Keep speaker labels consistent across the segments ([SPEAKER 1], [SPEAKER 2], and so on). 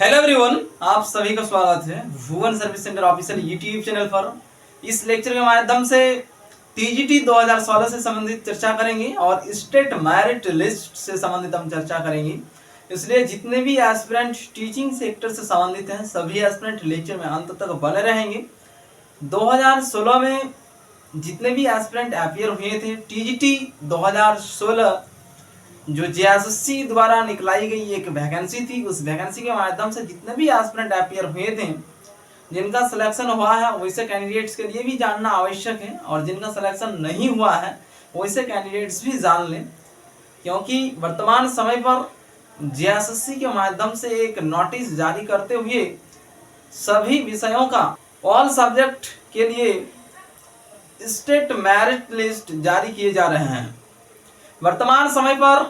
[SPEAKER 1] Hello everyone, आप सभी का स्वागत है Bhuvan service centre official YouTube channel पर। इस लेक्चर के माध्यम से टीजीटी 2016 से संबंधित चर्चा करेंगे और स्टेट मेरिट लिस्ट से संबंधित हम चर्चा करेंगे। इसलिए जितने भी एस्पिरेंट टीचिंग सेक्टर से संबंधित हैं सभी एस्पिरेंट लेक्चर में अंत तक बने रहेंगे। 2016 में जितने भी एस्पिरेंट अपीयर हुए थे टीजीटी 2016 जो जेएसएससी द्वारा निकलाई गई एक वैकेंसी थी, उस वैकेंसी के माध्यम से जितने भी एस्पिरेंट अपीयर हुए थे जिनका सिलेक्शन हुआ है वैसे कैंडिडेट्स के लिए भी जानना आवश्यक है, और जिनका सिलेक्शन नहीं हुआ है वैसे कैंडिडेट्स भी जान लें, क्योंकि वर्तमान समय पर जेएसएससी के माध्यम से एक नोटिस जारी करते हुए सभी विषयों का ऑल सब्जेक्ट के लिए स्टेट मेरिट लिस्ट जारी किए जा रहे हैं। वर्तमान समय पर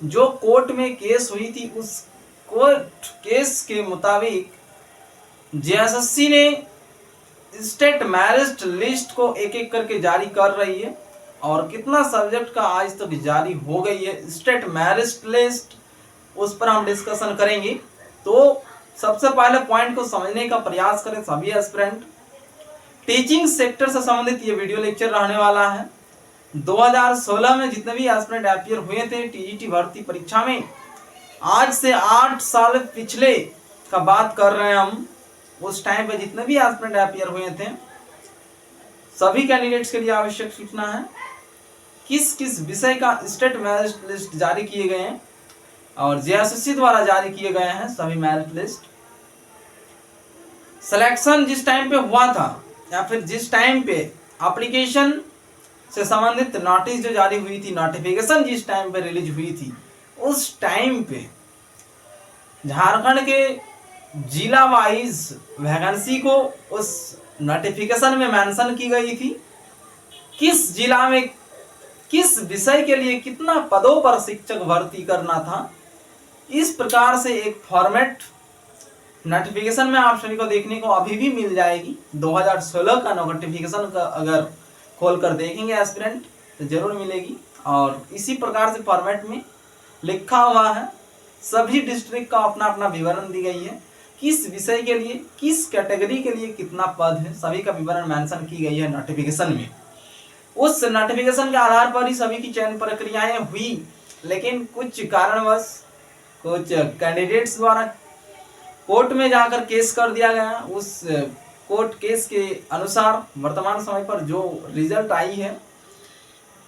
[SPEAKER 1] जो कोर्ट में केस हुई थी उस कोर्ट केस के मुताबिक जेएसएससी ने स्टेट मेरिट लिस्ट को एक एक करके जारी कर रही है, और कितना सब्जेक्ट का आज तक जारी हो गई है स्टेट मेरिट लिस्ट उस पर हम डिस्कशन करेंगे। तो सबसे पहले पॉइंट को समझने का प्रयास करें सभी एस्पिरेंट। टीचिंग सेक्टर से संबंधित ये वीडियो लेक्चर रहने वाला है। 2016 में जितने भी एस्पिरेंट अपीयर हुए थे टीजीटी भर्ती परीक्षा में, आज से 8 साल पिछले का बात कर रहे हैं हम, उस टाइम पे जितने भी एस्पिरेंट अपीयर हुए थे सभी कैंडिडेट्स के लिए आवश्यक सूचना है किस किस विषय का स्टेट मेरिट लिस्ट जारी किए गए हैं और जेएसएससी द्वारा जारी किए गए हैं सभी मेरिट लिस्ट। सिलेक्शन जिस टाइम पे हुआ था या फिर जिस टाइम पे एप्लीकेशन से संबंधित नोटिस जो जारी हुई थी, नोटिफिकेशन जिस टाइम पे रिलीज हुई थी, उस टाइम पे झारखंड के जिला वाइज वैकेंसी को उस नोटिफिकेशन में मेंशन की गई थी, किस जिला में किस विषय के लिए कितना पदों पर शिक्षक भर्ती करना था। इस प्रकार से एक फॉर्मेट नोटिफिकेशन में आप सभी को देखने को अभी भी मिल जाएगी। 2016 का नोटिफिकेशन का अगर खोल कर देखेंगे एस्पिरेंट तो जरूर मिलेगी, और इसी प्रकार से फॉर्मेट में लिखा हुआ है, सभी डिस्ट्रिक्ट का अपना अपना विवरण दी गई है, किस विषय के लिए किस कैटेगरी के लिए कितना पद है, सभी का विवरण मेंशन की गई है नोटिफिकेशन में। उस नोटिफिकेशन के आधार पर ही सभी की चयन प्रक्रियाएं हुई, लेकिन कुछ कारणवश कुछ कैंडिडेट्स द्वारा कोर्ट में जाकर केस कर दिया गया। उस कोर्ट केस के अनुसार वर्तमान समय पर जो रिजल्ट आई है,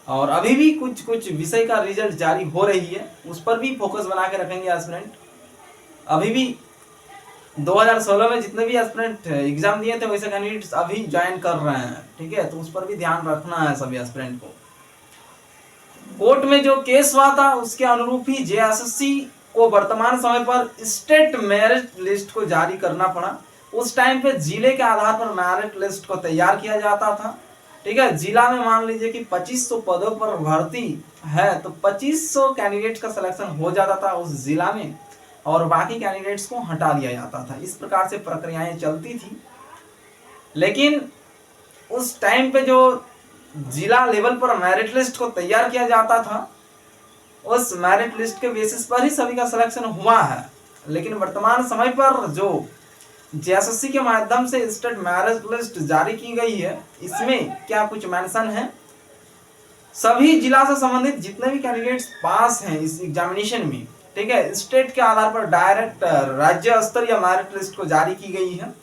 [SPEAKER 1] और अभी भी कुछ कुछ विषय का रिजल्ट जारी हो रही है, उस पर भी फोकस बना के रखेंगे एस्पिरेंट। अभी भी 2016 में जितने भी एस्पिरेंट एग्जाम दिए थे वैसे कैंडिडेट्स अभी ज्वाइन कर रहे हैं, ठीक है, तो उस पर भी ध्यान रखना है सभी एस्पिरेंट को। कोर्ट में जो केस हुआ था उसके अनुरूप ही जेएसएससी को वर्तमान समय पर स्टेट मेरिट लिस्ट को जारी करना पड़ा। उस टाइम पे जिले के आधार पर मेरिट लिस्ट को तैयार किया जाता था, ठीक है। जिला में मान लीजिए कि 2500 पदों पर भर्ती है तो 2500 कैंडिडेट्स का सिलेक्शन हो जाता था उस जिला में, और बाकी कैंडिडेट्स को हटा दिया जाता था। इस प्रकार से प्रक्रियाएं चलती थी, लेकिन उस टाइम पे जो जिला लेवल पर मेरिट लिस्ट को तैयार किया जाता था उस मेरिट लिस्ट के बेसिस पर ही सभी का सिलेक्शन हुआ है। लेकिन वर्तमान समय पर जो जेएसएससी के माध्यम से स्टेट मेरिट लिस्ट जारी की गई है, इसमें क्या कुछ मेंशन है, सभी जिला से संबंधित जितने भी कैंडिडेट्स पास हैं इस एग्जामिनेशन में, ठीक है, स्टेट के आधार पर डायरेक्ट राज्य स्तरीय मेरिट लिस्ट को जारी की गई है।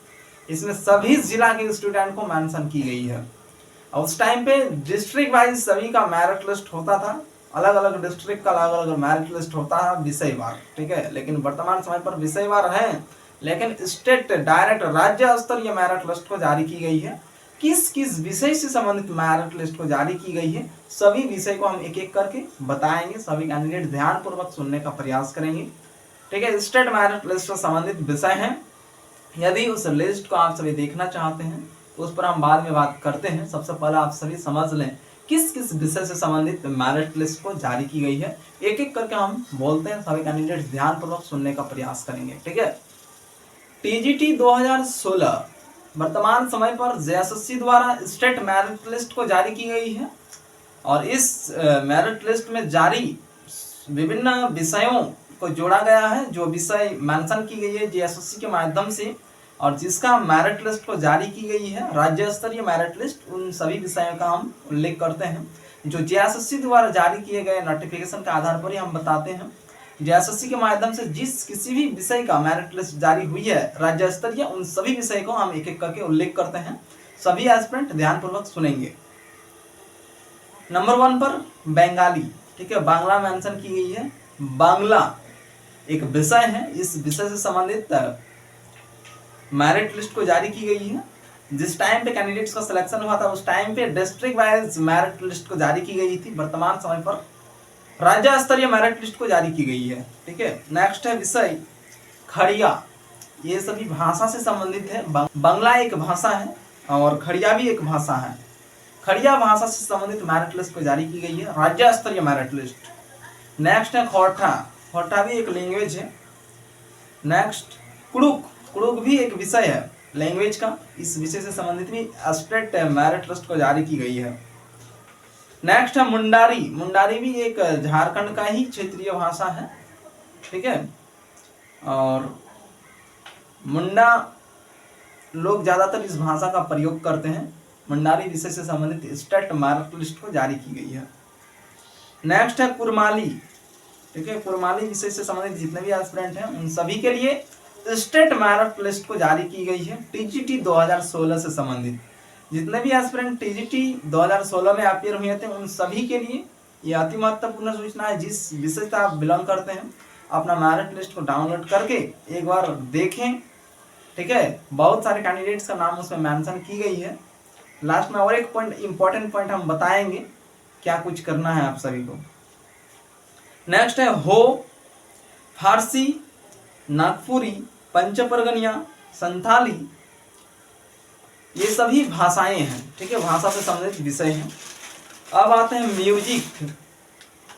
[SPEAKER 1] इसमें सभी जिला के स्टूडेंट को मेंशन की गई है। और उस टाइम पे डिस्ट्रिक्ट वाइज सभी का मेरिट लिस्ट होता था, अलग अलग डिस्ट्रिक्ट का अलग अलग मेरिट लिस्ट होता है विषयवार, ठीक है। लेकिन वर्तमान समय पर विषयवार है, लेकिन स्टेट डायरेक्ट राज्य स्तरीय मेरिट लिस्ट को जारी की गई है। किस किस विषय से संबंधित मेरिट लिस्ट को जारी की गई है, सभी विषय को हम एक एक करके बताएंगे। सभी कैंडिडेट ध्यान पूर्वक सुनने का प्रयास करेंगे, ठीक है। स्टेट मेरिट लिस्ट से संबंधित विषय हैं, यदि उस लिस्ट को आप सभी देखना चाहते हैं तो उस पर हम बाद में बात करते हैं। सबसे पहले आप सभी समझ लें किस किस विषय से संबंधित मेरिट लिस्ट को जारी की गई है, एक एक करके हम बोलते हैं, सभी कैंडिडेट ध्यान पूर्वक सुनने का प्रयास करेंगे, ठीक है। टीजीटी 2016 वर्तमान समय पर जेएसएससी द्वारा स्टेट मेरिट लिस्ट को जारी की गई है, और इस मेरिट लिस्ट में जारी विभिन्न विषयों को जोड़ा गया है, जो विषय मेंशन की गई है जेएसएससी के माध्यम से और जिसका मेरिट लिस्ट को जारी की गई है, राज्य स्तरीय मेरिट लिस्ट, उन सभी विषयों का हम उल्लेख करते हैं जो जेएसएससी द्वारा जारी किए गए नोटिफिकेशन के आधार पर ही हम बताते हैं। जेएसएससी के माध्यम से जिस किसी भी विषय का मेरिट लिस्ट जारी हुई है राज्य स्तरीय, उन सभी विषय को हम एक एक करके उल्लेख करते हैं। सभी एस्पिरेंट ध्यानपूर्वक सुनेंगे। नंबर 1 पर बंगाली, ठीक है, बांग्ला मेंशन की गई है। बांग्ला एक विषय है, इस विषय से संबंधित मेरिट लिस्ट को जारी की गई है। जिस टाइम पे कैंडिडेट्स का सिलेक्शन हुआ था उस टाइम पे डिस्ट्रिक्ट वाइज मेरिट लिस्ट को जारी की गई थी। वर्तमान समय पर राज्य स्तरीय मेरिट लिस्ट को जारी की गई है, ठीक है। नेक्स्ट है विषय खड़िया, ये सभी भाषा से संबंधित है। बांग्ला एक भाषा है और खड़िया भी एक भाषा है। खड़िया भाषा से संबंधित मेरिट लिस्ट को जारी की गई है, राज्य स्तरीय मेरिट लिस्ट। नेक्स्ट है खोरठा, खोरठा भी एक लैंग्वेज है। नेक्स्ट कुड़ुक, कुड़ुक भी एक विषय है लैंग्वेज का, इस विषय से संबंधित भी स्टेट मेरिट लिस्ट को जारी की गई है। नेक्स्ट है मुंडारी, मुंडारी भी एक झारखंड का ही क्षेत्रीय भाषा है, ठीक है। और मुंडा लोग ज्यादातर इस भाषा का प्रयोग करते हैं। मुंडारी विषय से संबंधित स्टेट मेरिट लिस्ट को जारी की गई है। नेक्स्ट है कुरमाली, ठीक है, कुरमाली विषय से संबंधित जितने भी एस्पिरेंट हैं उन सभी के लिए स्टेट मेरिट लिस्ट को जारी की गई है। टीजीटी 2016 से संबंधित जितने भी एस्पिरेंट टीजीटी 2016 में अपीयर हुए थे उन सभी के लिए ये अति महत्वपूर्ण सूचना है। जिस विषय से आप बिलोंग करते हैं अपना मेरिट लिस्ट को डाउनलोड करके एक बार देखें, ठीक है। बहुत सारे कैंडिडेट्स का नाम उसमें मेंशन की गई है। लास्ट में और एक पॉइंट, इंपॉर्टेंट पॉइंट हम बताएंगे क्या कुछ करना है आप सभी को। नेक्स्ट है हो, फारसी, नागपुरी, पंचपरगनिया, संथाली, ये सभी भाषाएं हैं, ठीक है, भाषा से संबंधित विषय हैं। अब आते हैं म्यूजिक,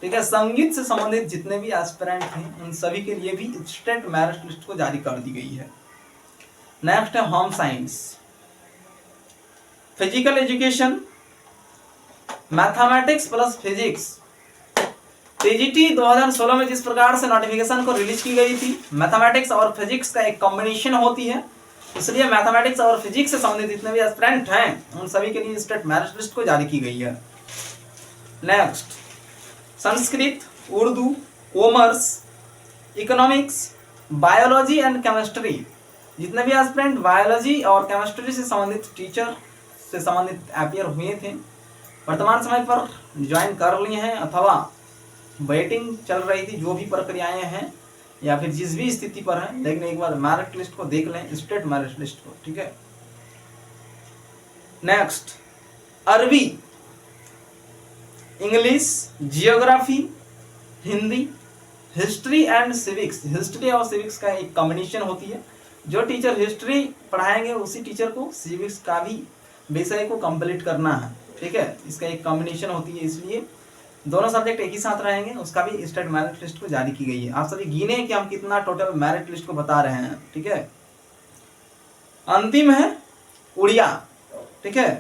[SPEAKER 1] ठीक है, संगीत से संबंधित जितने भी एस्पिरेंट हैं उन सभी के लिए भी स्टेट मेरिट लिस्ट को जारी कर दी गई है। नेक्स्ट है home science, physical education, mathematics plus physics. TGT 2016 में जिस प्रकार से नोटिफिकेशन को रिलीज की गई थी, मैथमेटिक्स और फिजिक्स का एक कॉम्बिनेशन होती है, इसलिए मैथमेटिक्स और फिजिक्स से संबंधित जितने भी एस्पिरेंट हैं उन सभी के लिए स्टेट मेरिट लिस्ट को जारी की गई है। Next Sanskrit, Urdu, commerce, economics, biology and chemistry, जितने भी एस्पिरेंट बायोलॉजी और केमिस्ट्री से संबंधित टीचर से संबंधित अपीयर हुए थे वर्तमान समय पर ज्वाइन कर लिए हैं अथवा वेटिंग चल रही थी, जो भी प्रक्रियाएं हैं या फिर जिस भी स्थिति पर है, लेकिन एक बार मेरिट लिस्ट को देख लें, स्टेट मेरिट लिस्ट को, ठीक है। नेक्स्ट अरबी, English, geography, Hindi, history and civics. History और सिविक्स का एक कॉम्बिनेशन होती है, जो टीचर हिस्ट्री पढ़ाएंगे उसी टीचर को सिविक्स का भी विषय को कंप्लीट करना है, ठीक है। इसका एक कॉम्बिनेशन होती है, इसलिए दोनों सब्जेक्ट एक ही साथ रहेंगे, उसका भी स्टेट मेरिट लिस्ट को जारी की गई है। आप सभी गिने कि हम कितना टोटल मेरिट लिस्ट को बता रहे हैं, ठीक है। अंतिम है उड़िया, ठीक है।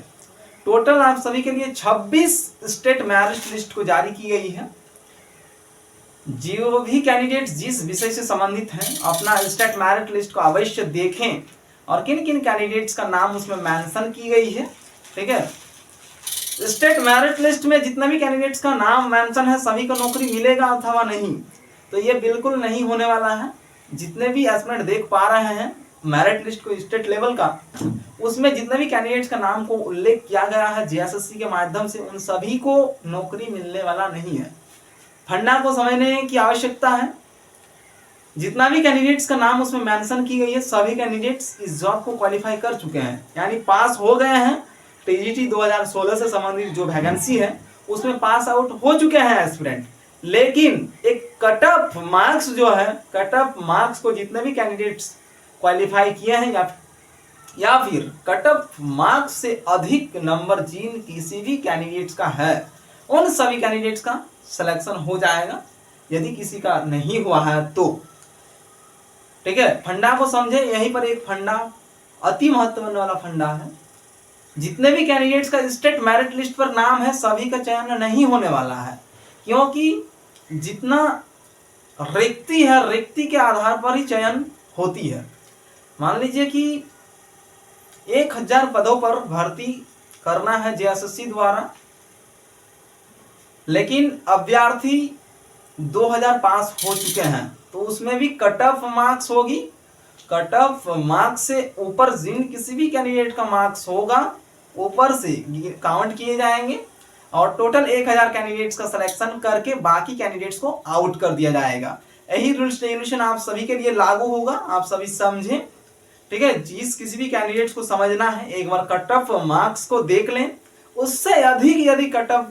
[SPEAKER 1] टोटल आप सभी के लिए 26 स्टेट मेरिट लिस्ट को जारी की गई है। जो भी कैंडिडेट्स जिस विषय से संबंधित हैं अपना स्टेट मेरिट लिस्ट को अवश्य देखें और किन किन कैंडिडेट्स का नाम उसमें मेंशन की गई है, ठीक है। स्टेट मेरिट लिस्ट में जितना भी कैंडिडेट्स का नाम मेंशन है सभी को नौकरी मिलेगा अथवा नहीं, तो ये बिल्कुल नहीं होने वाला है। जितने भी एस्पिरेंट देख पा रहे हैं मेरिट लिस्ट को स्टेट लेवल का, उसमें जितने भी कैंडिडेट्स का नाम को उल्लेख किया गया है जेएसएससी के माध्यम से, उन सभी को नौकरी मिलने वाला नहीं है। फंडा को समझने की आवश्यकता है। जितना भी कैंडिडेट्स का नाम उसमें मेंशन की गई है सभी कैंडिडेट्स इस जॉब को क्वालिफाई कर चुके हैं, यानी पास हो गए हैं। टीजीटी 2016 से संबंधित जो वैकेंसी है उसमें पास आउट हो चुके हैं एस्पिरेंट, लेकिन एक कट ऑफ मार्क्स जो है, कट ऑफ मार्क्स को जितने भी कैंडिडेट्स क्वालिफाई किए हैं या फिर कट ऑफ मार्क्स से अधिक नंबर जिन किसी भी कैंडिडेट्स का है उन सभी कैंडिडेट्स का सिलेक्शन हो जाएगा। यदि किसी का नहीं हुआ है तो, ठीक है। फंडा को समझे, यहीं पर एक फंडा अति महत्वपूर्ण वाला फंडा है। जितने भी कैंडिडेट्स का स्टेट मेरिट लिस्ट पर नाम है सभी का चयन नहीं होने वाला है, क्योंकि जितना रिक्ति है, रिक्ति के आधार पर ही चयन होती है। मान लीजिए कि 1000 पदों पर भर्ती करना है जेएसएससी द्वारा, लेकिन अभ्यर्थी 2000 पास हो चुके हैं, तो उसमें भी कट ऑफ मार्क्स होगी। कट ऑफ मार्क्स से ऊपर जिन किसी भी कैंडिडेट का मार्क्स होगा ऊपर से काउंट किए जाएंगे और टोटल 1000 कैंडिडेट्स का सिलेक्शन करके बाकी कैंडिडेट्स को आउट कर दिया जाएगा। यही रूल्स रेगुलेशन आप सभी के लिए लागू होगा, आप सभी समझें, ठीक है। जिस किसी भी कैंडिडेट्स को समझना है एक बार कट ऑफ मार्क्स को देख लें, उससे अधिक यदि कट ऑफ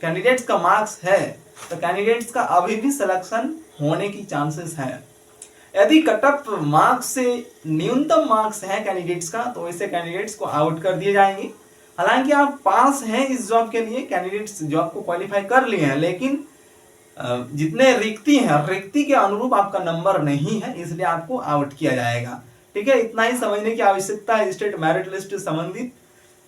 [SPEAKER 1] कैंडिडेट्स का मार्क्स है तो कैंडिडेट्स का अभी भी सिलेक्शन होने की चांसेस है। यदि कट ऑफ मार्क्स से न्यूनतम मार्क्स है कैंडिडेट्स का तो ऐसे कैंडिडेट्स को आउट कर दिए जाएंगे। हालांकि आप पास हैं इस जॉब के लिए, कैंडिडेट्स जॉब को क्वालिफाई कर लिए हैं, लेकिन जितने रिक्ति हैं रिक्ति के अनुरूप आपका नंबर नहीं है, इसलिए आपको आउट किया जाएगा। ठीक है, इतना ही समझने की आवश्यकता है। स्टेट मेरिट लिस्ट से संबंधित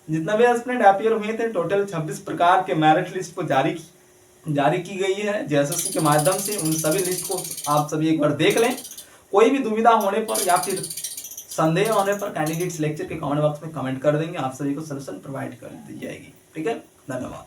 [SPEAKER 1] जितना भी एस्पिरेंट अपियर हुए थे, टोटल 26 प्रकार के मेरिट लिस्ट को जारी की गई है जेएसएससी के माध्यम से। उन सभी लिस्ट को आप सभी एक बार देख लें। कोई भी दुविधा होने पर या फिर संदेह होने पर कैंडिडेट्स लेक्चर के कमेंट बॉक्स में कमेंट कर देंगे, आप सभी को सॉल्यूशन प्रोवाइड कर दी जाएगी। ठीक है, धन्यवाद।